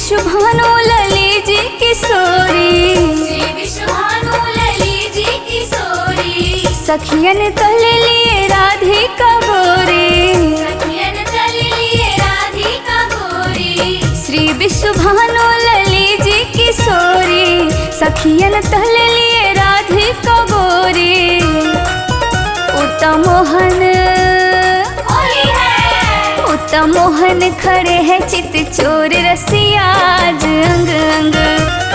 विश्वभानु लली जी किशोरी, श्री विश्वभानु लली जी किशोरी। सखियन तल लिए राधिका गोरी, सखियन तल लिए राधिका गोरी। श्री विश्वभानु लली जी किशोरी, सखियन तल लिए राधिका गोरी। उत्तम मोहन उत्तम मोहन खड़े हैं चित चोर रसिया, आज अंग अंग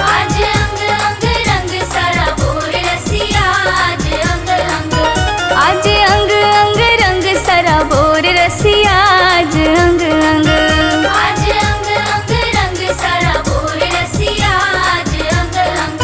आज अंग अंग रंग सारा बोर रसिया, आज अंग अंग आज अंग अंग रंग सरा बोर रसिया, आज अंग अंग आज अंग अंग रंग सारा बोर रसिया, आज अंग अंग।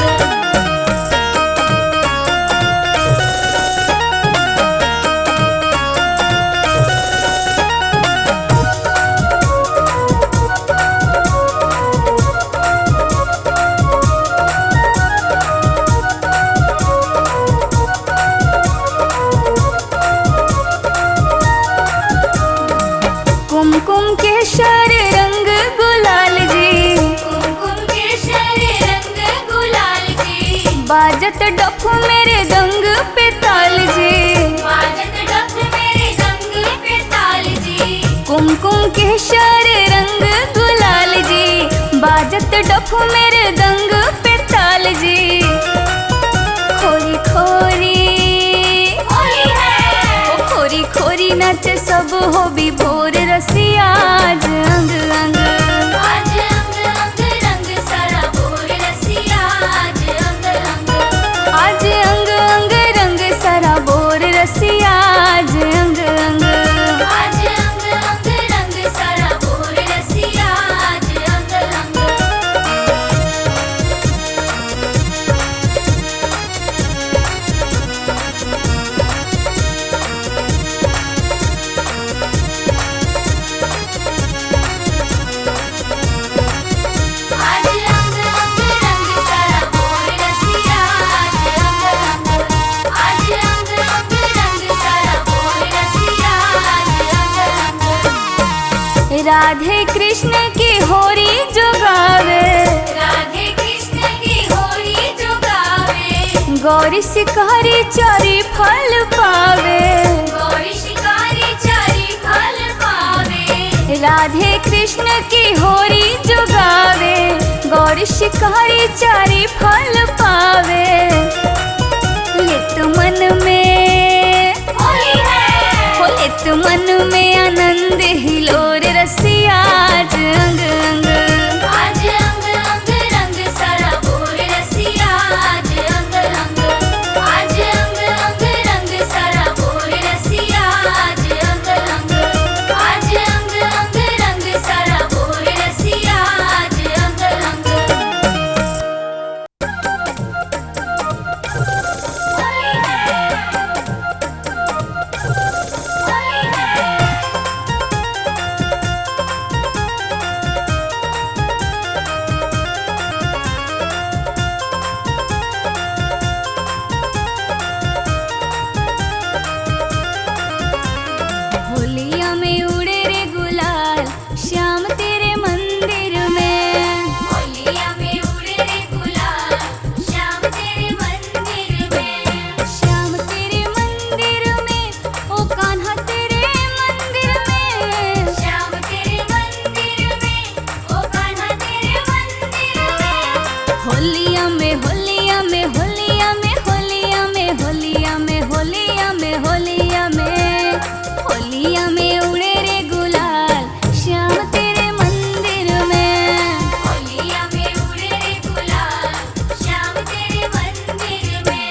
कुमकुम केसर रंग गुलाल जी, कुमकुम केसर रंग गुलाल जी। बाजत डफ मेरे दंग पे ताल जी, बाजत डफ मेरे दंग पे ताल जी। कुमकुम केसर रंग गुलाल जी, बाजत डफ मेरे दंग पे ताल जी। खोरी खोरी होली है ओ खोरी खोरी नाच सब हो भी भोर रसिया, आज अंग अंग आज अंग अंग रंग सारा बोर रसिया, आज अंग अंग आज अंग अंग रंग सरा बोर रसिया, आज अंग अंग आज अंग अंग रंग सारा बोर रसिया, आज अंग अंग। आज अंग अंग रंग सारा बोर रसिया, आज अंग अंग आज अंग अंग रंग सारा बोर रसिया, आज अंग अंग। राधे कृष्ण की होरी जो गावे, राधे कृष्ण की होली जो गावे। गौरी शिकारी चारी फल पावे। गौरी शिकारी चारी फल पावे। राधे कृष्ण की होरी जो गावे, गौरी शिकारी चारी फल पावे। लित मन में होली है लित मन में आनंद हिलोर रसिया, आज अंग अंग आज अंग अंग रंग सारा बोर रसिया, आज अंग अंग आज अंग अंग रंग सारा बोर रसिया, आज अंग अंग आज अंग अंग रंग सारा बोर रसिया, आज अंग अंग। होली है होली है होलिया में उड़े रे गुलाल, श्याम तेरे मंदिर में। होलिया में उड़े रे गुलाल, श्याम तेरे मंदिर में। श्याम तेरे मंदिर में, ओ कान्हा तेरे मंदिर में। श्याम तेरे मंदिर में, ओ कान्हा तेरे मंदिर में। होलिया में होलिया में होलिया में होलिया में होलिया में होलिया में होलिया में होलिया में उड़े रे गुलाल, श्याम तेरे मंदिर में। होलिया में उड़े रे गुलाल, श्याम तेरे मंदिर में।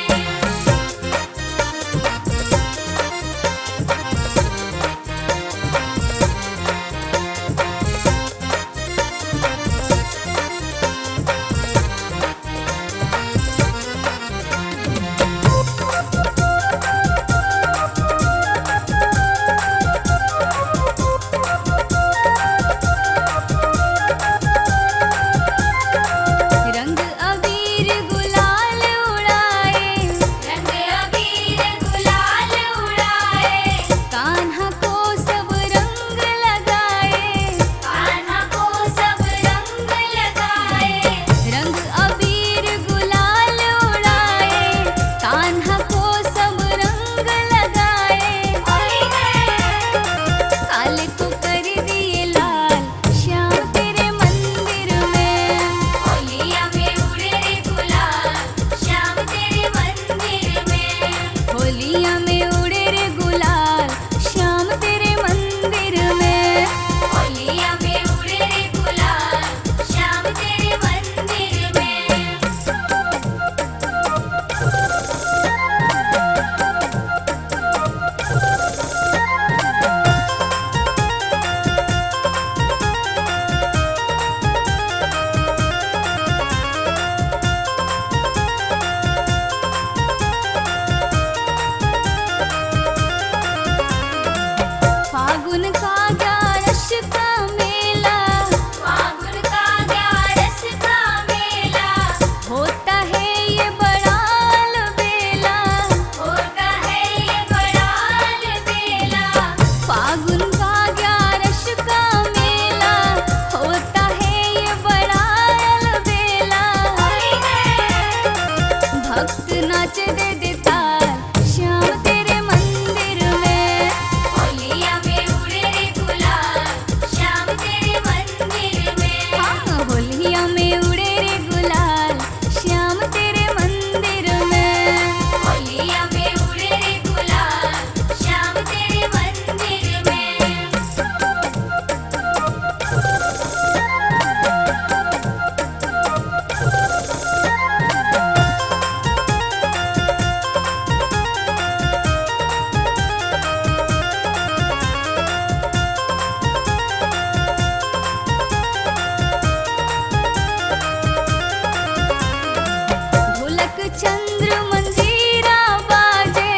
भक्त नाच दे देता श्याम तेरे मंदिर में। होलिया में उड़े रे गुलाल श्याम तेरे मंदिर में। हाँ होलिया में उड़े रे गुलाल श्याम तेरे मंदिर में। होलिया में उड़े रे गुलाल श्याम तेरे मंदिर में। ढोलक चंद्र मंजीरा बाजे,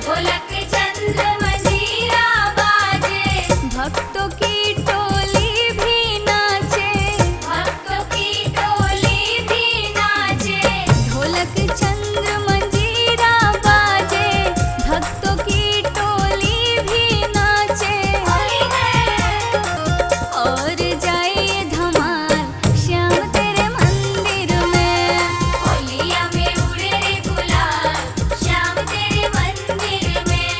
ढोलक चंद्र मंजीरा बाजे। भक्तों की टोली भी नाचे। भक्तों की टोली भी नाचे। ढोलक चंद्र मंजीरा बाजे, भक्तों की टोली भी नाचे। होली है और जाए धमाल श्याम तेरे मंदिर में। होलिया में उड़े रे गुलाल श्याम तेरे मंदिर में।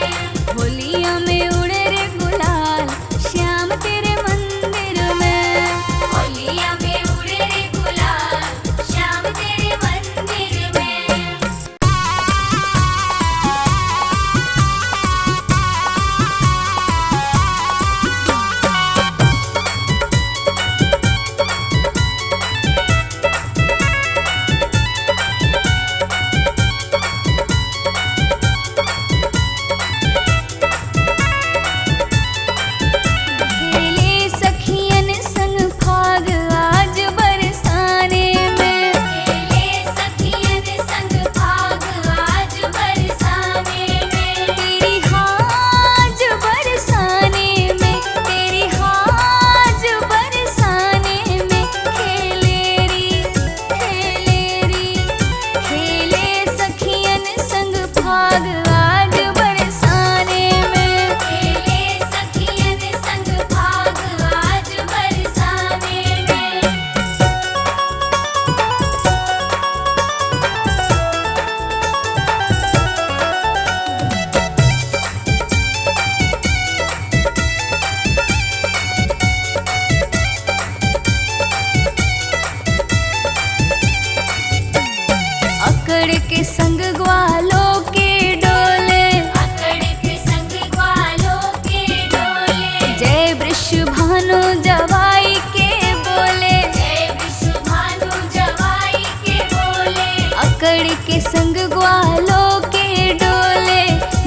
होलिया में उड़े रे गुलाल श्याम तेरे मंदिर में। होलिया में उड़े रे गुलाल श्याम तेरे मंदिर में। खेले सखियन संग फाग आज बरसाने में। खेले सखियन संग फाग आज बरसाने में। तेरी हाज बरसाने में, तेरी हाज बरसाने में। खेले सखियन संग फाग आज बरसाने में। खेले सखियन संग फाग आज बरसाने में। अकड़ के संग ग्वालों के डोले, अकड़ के संग ग्वालों के डोले। जय वृषभानु जवाई के बोले। जय विश्वभानु जवाई के बोले। अकड़ के संग ग्वालों के डोले,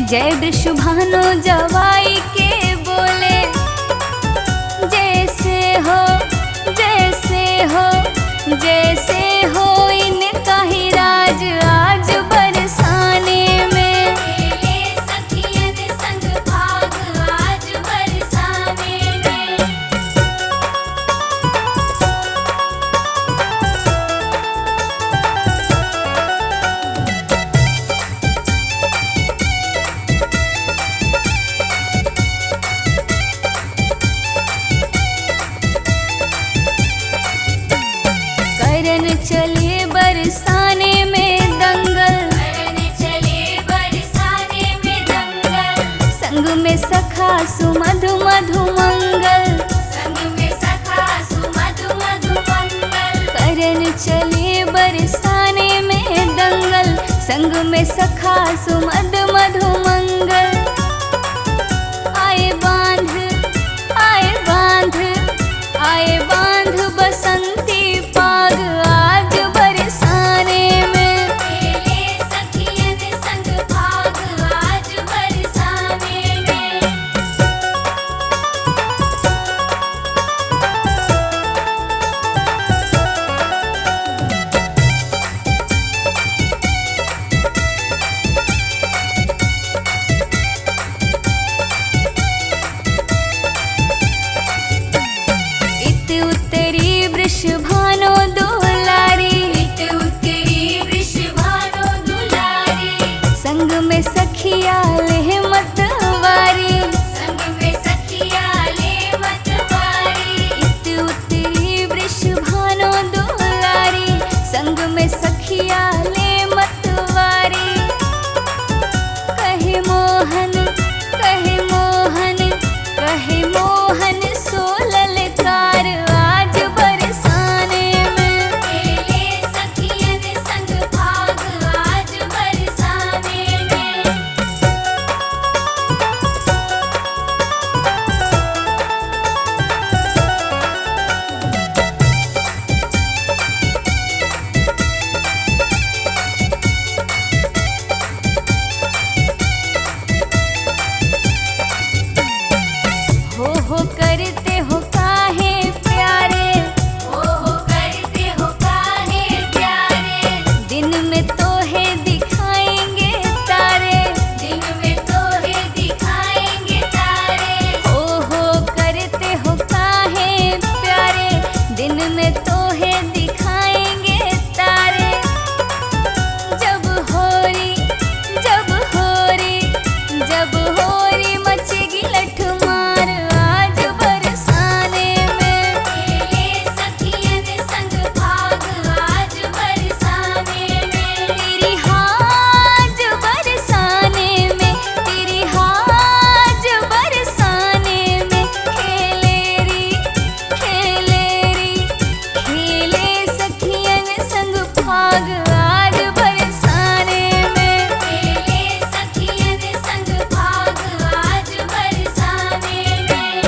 जय वृषभानु जवाई के बोले। जैसे हो जैसे हो जैसे हो इनका ही राज आज बरसाने में। खेले सखियन संग फाग आज बरसाने में। करन चले बरसाने में दंगल, करन चले बरसाने में दंगल। संग में सखा सुमधु मधु मंगल। संग में सखा सुमधु मधु मंगल। करन चले बरसाने में दंगल, संग में सखा सुमधु मधु मंगल। आए बांध आए बांध आए बांध बसंती पाग आज बरसाने में। खेले सखियन संग फाग आज बरसाने में। भाग आज बरसाने में। खेले सखियन संग भाग आज बरसाने में।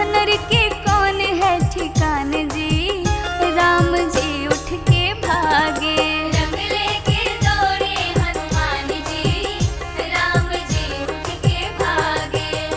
वानर के